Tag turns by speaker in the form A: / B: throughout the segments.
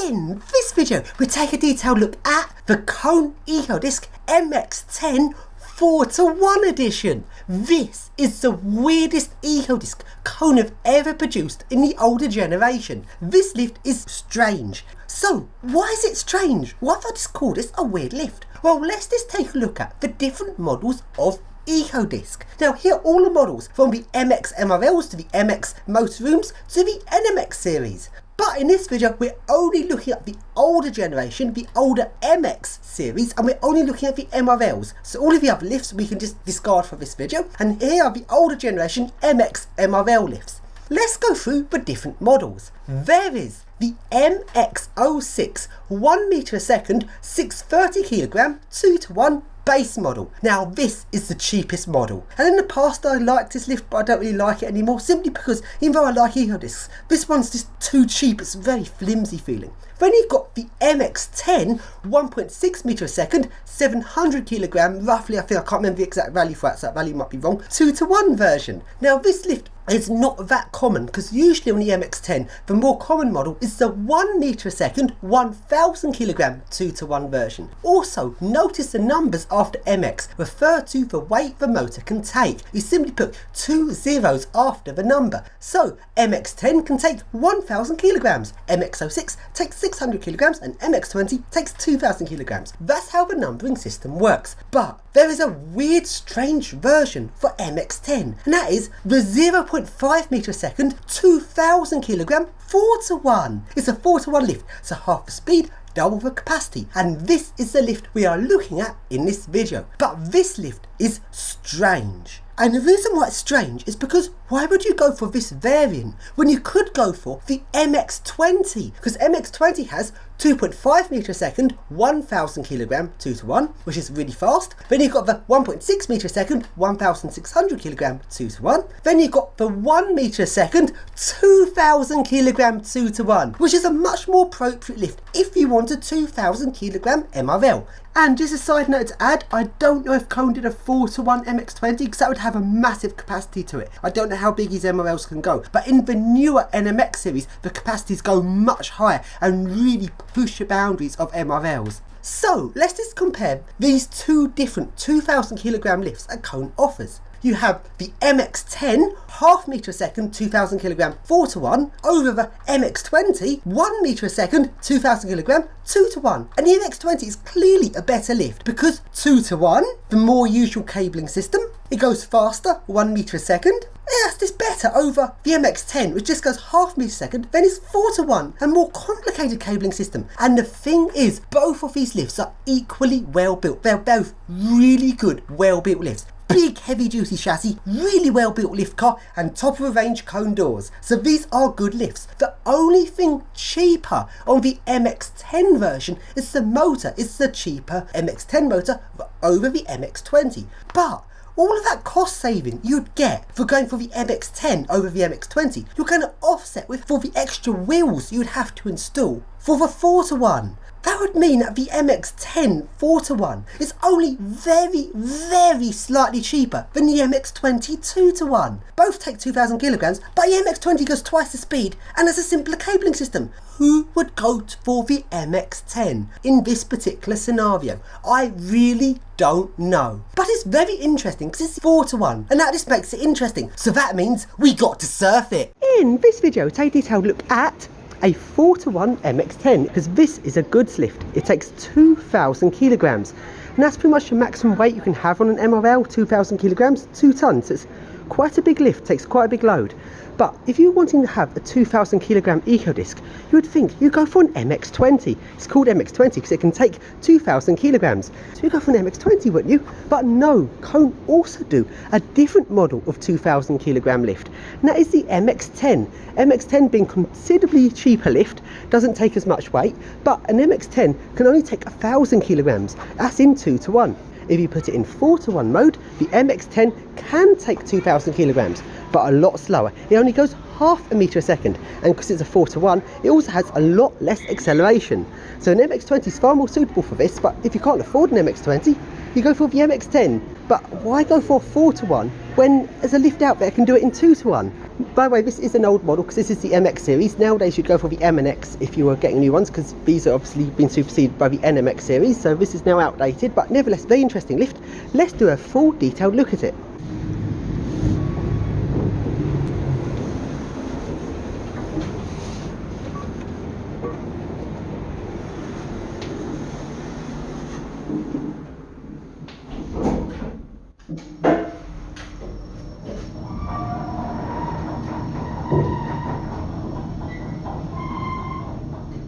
A: In this video, we take a detailed look at the Kone Ecodisc MX10 4:1 edition. This is the weirdest Ecodisc Kone have ever produced in the older generation. This lift is strange. So, why is it strange? Why have I just called this a weird lift? Well, let's just take a look at the different models of Ecodisc. Now, here are all the models from the MX MRLs to the MX Motorrooms to the NMX series. But in this video, we're only looking at the older generation, the older MX series, and we're only looking at the MRLs. So all of the other lifts we can just discard for this video. And here are the older generation MX MRL lifts. Let's go through the different models. There is the MX06 1 meter a second 630 kilogram 2:1 base model. Now this is the cheapest model, and in the past I liked this lift, but I don't really like it anymore, simply because even though I like Ecodiscs, this one's just too cheap. It's very flimsy feeling. Then you've got the MX10 1.6 meter a second 700 kilogram roughly, I can't remember the exact value for that, so that value might be wrong, 2:1 version. Now this lift is not that common, because usually on the MX10 the more common model is the 1 meter a second 1000 kilogram 2:1 version. Also notice the numbers after MX refer to the weight the motor can take. You simply put 2 zeros after the number. So MX10 can take 1000 kilograms, MX06 takes 600 kilograms, and MX20 takes 2000 kilograms. That's how the numbering system works. But there is a weird, strange version for MX10, and that is the 0.5 meter a second 2000 kilogram 4:1. It's a 4:1 lift, so half the speed, double the capacity, and this is the lift we are looking at in this video. But this lift is strange. And the reason why it's strange is because why would you go for this variant when you could go for the MX20? Because MX20 has 2.5 meter a second 1000 kilogram 2:1, which is really fast. Then you've got the 1.6 meter a second 1600 kilogram 2:1. Then you've got the 1 meter a second 2000 kilogram 2:1, which is a much more appropriate lift if you want a 2000 kilogram MRL. And just a side note to add, I don't know if Kone did a 4:1 MX20, because that would have a massive capacity to it. I don't know how big his MRLs can go, but in the newer NMX series the capacities go much higher and really push the boundaries of MRLs. So let's just compare these two different 2000 kilogram lifts that Kone offers. You have the MX10 half meter a second 2000 kilogram 4:1 over the MX20 1 meter a second 2000 kilogram 2:1, and the MX20 is clearly a better lift because 2:1, the more usual cabling system, it goes faster 1 meter a second. That's just better over the MX10, which just goes half meter a second, then it's 4:1, a more complicated cabling system. And the thing is, both of these lifts are equally well built. They're both really good, well built lifts. Big heavy duty chassis, really well built lift car, and top of the range Kone doors. So these are good lifts. The only thing cheaper on the MX10 version is the motor. It's the cheaper MX10 motor over the MX20. But all of that cost saving you'd get for going for the MX10 over the MX20, you're going to offset with for the extra wheels you'd have to install for the 4:1. That would mean that the MX10 4:1 is only very slightly cheaper than the MX20 2:1. Both take 2000 kilograms, but the MX20 goes twice the speed and has a simpler cabling system. Who would go for the MX10 in this particular scenario? I really don't know. But it's very interesting because it's 4:1, and that just makes it interesting. So that means we got to surf it. In this video, take a detailed look at a 4:1 MX10, because this is a goods lift. It takes 2000 kilograms, and that's pretty much the maximum weight you can have on an MRL. 2000 kilograms, 2 tons. It's quite a big lift, takes quite a big load. But if you're wanting to have a 2000 kilogram Ecodisc, you would think you go for an MX20. It's called MX20 because it can take 2000 kilograms. So you go for an MX20, wouldn't you? But no, Kone also do a different model of 2000 kilogram lift, and that is the MX10. MX10 being considerably cheaper lift, doesn't take as much weight, but an MX10 can only take 1000 kilograms. That's in 2:1. If you put it in 4:1 mode, the MX10 can take 2000 kilograms, but a lot slower. It only goes half a meter a second, and because it's a 4:1, it also has a lot less acceleration. So an MX20 is far more suitable for this, but if you can't afford an MX20, you go for the MX10. But why go for 4:1 when there's a lift out there that can do it in 2:1? By the way, this is an old model because this is the MX series. Nowadays you'd go for the MX if you were getting new ones, because these are obviously been superseded by the NMX series, so this is now outdated, but nevertheless very interesting lift. Let's do a full detailed look at it.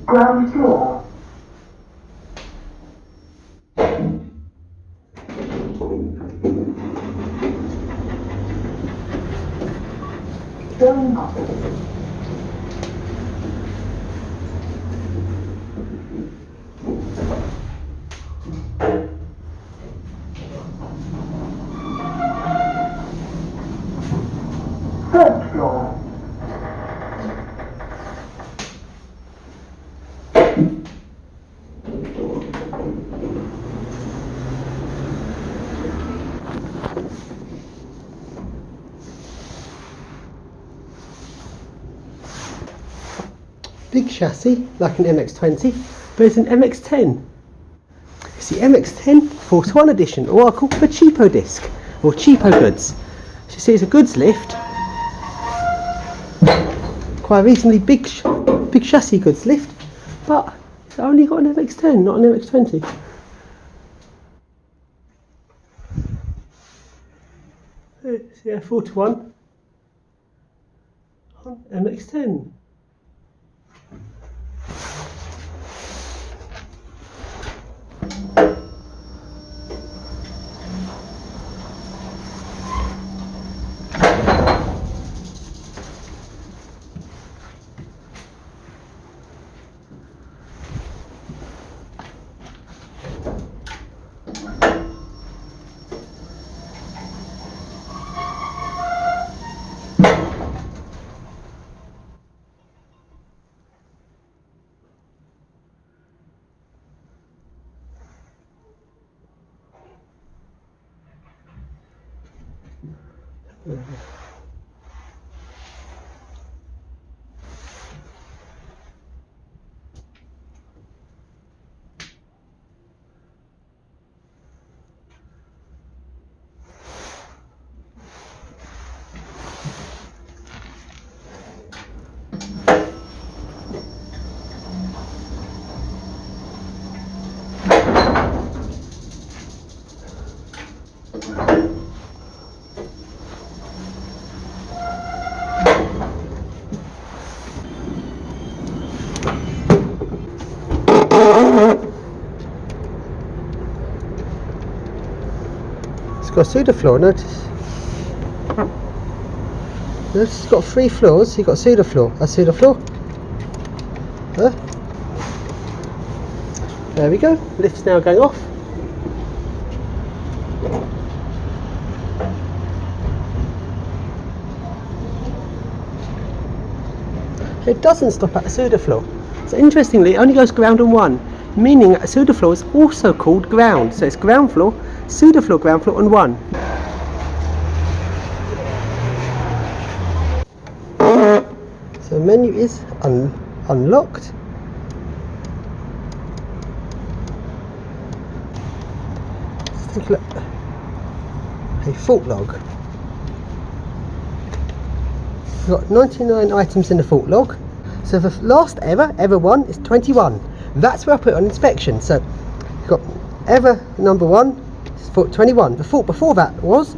B: Ground floor. Going up. Third floor.
A: Big chassis like an MX20, but it's an MX10. It's the MX10 4-to-1 edition, or I call it the cheapo disc, or cheapo goods. As you see, it's a goods lift, quite a reasonably big chassis goods lift, but it's only got an MX10, not an MX20. Yeah, 4-to-1 on MX10. It's got a pseudo floor, notice. Notice it's got 3 floors, you've got a pseudo floor. A pseudo floor. Huh? There we go, lift's now going off. It doesn't stop at a pseudo floor. So interestingly, it only goes ground on 1, meaning a pseudo floor is also called ground. So it's ground floor, pseudo floor, ground floor on 1. So the menu is unlocked. Let's take a look. A fault log. We've got 99 items in the fault log. So the last error, error 1, is 21. That's where I put it on inspection. So you've got error number 1 is 21. The fault before that was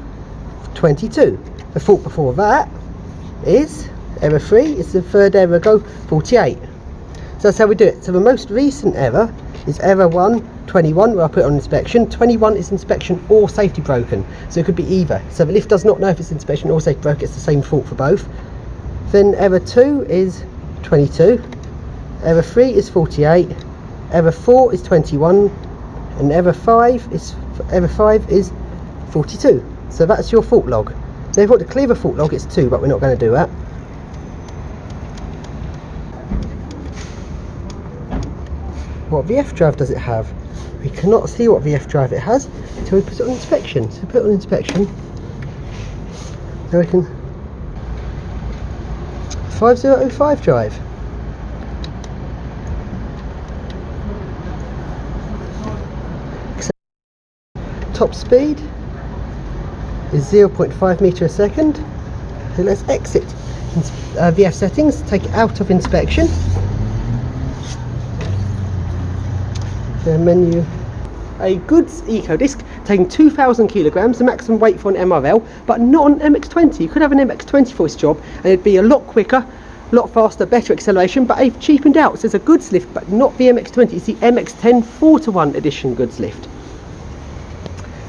A: 22. The fault before that is error 3. It's the third error ago, 48. So that's how we do it. So the most recent error is error 1, 21, where I put it on inspection. 21 is inspection or safety broken. So it could be either. So the lift does not know if it's inspection or safety broken. It's the same fault for both. Then error 2 is 22, error 3 is 48, error 4 is 21, and error 5 is 42. So that's your fault log. So if you want to clear the fault log, it's 2, but we're not going to do that. What VF drive does it have? We cannot see what VF drive it has until we put it on inspection. So put it on inspection. Now we can 5005 drive. Top speed is 0.5 meter a second. So let's exit VF settings, take it out of inspection. The menu. A goods Ecodisc taking 2,000 kilograms, the maximum weight for an MRL, but not an MX20. You could have an MX20 for this job and it'd be a lot quicker, a lot faster, better acceleration, but they've cheapened out. So it's a goods lift, but not the MX20. It's the MX10 4:1 edition goods lift.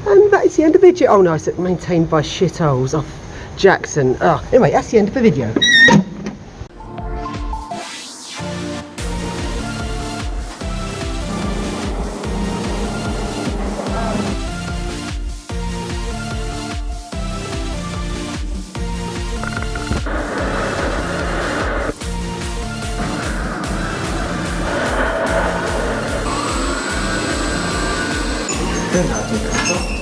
A: And that is the end of the video. Oh no, it's maintained by shitholes off Jackson. Anyway, that's the end of the video.
C: Good, I'll do that.